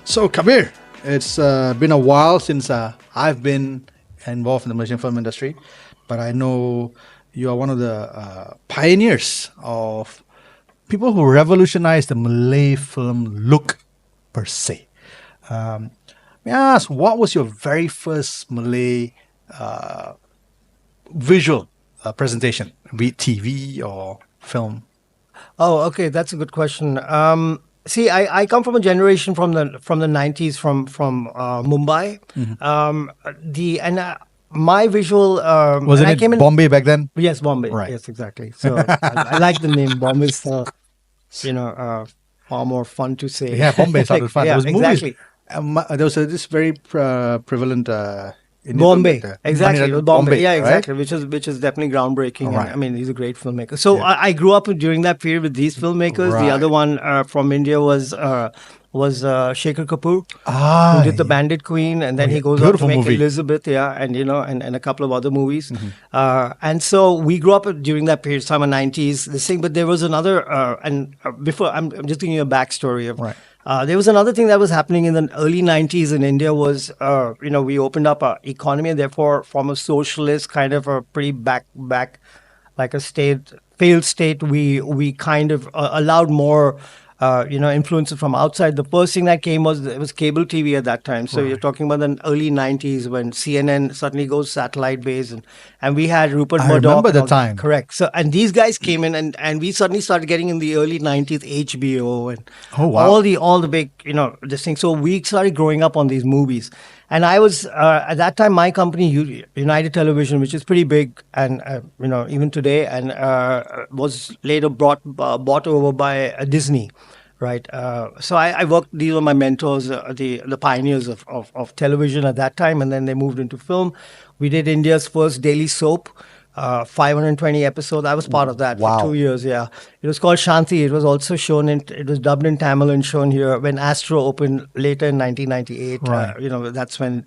So, Kabir, it's been a while since I've been involved in the Malaysian film industry, but I know you are one of the pioneers of people who revolutionized the Malay film look per se. Um, may I ask, what was your very first Malay visual presentation, be it TV or film? Oh, okay, that's a good question. See, I come from a generation from the 90s from Mumbai. The and My visual Was and I it came in. Bombay back then? Yes, Bombay. Right. Yes, exactly. So I like the name Bombay. Is far more fun to say. Yeah, Bombay sounded fun. Yeah, There was exactly. There was this very prevalent Indian Bombay, film, exactly. Maniratnam It was Bombay, yeah, right? exactly. Which is definitely groundbreaking. All right. And, I mean, he's a great filmmaker. So Yeah. I grew up during that period with these filmmakers. The Right. other one from India was Shekhar Kapoor, Ah, who did The Bandit Queen, and then yeah. he goes on to Beautiful make movie. Elizabeth, yeah, and and a couple of other movies. And so we grew up during that period of time in the 90s. This thing, but there was another, before I'm just giving you a backstory of. Right. There was another thing that was happening in the early 90s in India was, we opened up our economy and therefore from a socialist kind of a pretty back like a failed state, we kind of allowed more, influences from outside. The first thing that came was it was cable TV at that time. So you're talking about the early 90s when CNN suddenly goes satellite based, and we had Rupert I Murdoch. remember the and all- time. Correct. So and these guys came in and we suddenly started getting in the early 90s HBO and Oh, wow. all the big this thing. So we started growing up on these movies. And I was at that time my company United Television, which is pretty big, and even today, and was later bought over by Disney, right? So I worked. These were my mentors, the pioneers of television at that time, and then they moved into film. We did India's first daily soap. 520 episodes. I was part of that Wow. for 2 years. Yeah, it was called Shanti. It was also shown it was dubbed in Tamil and shown here when Astro opened later in 1998. Right. That's when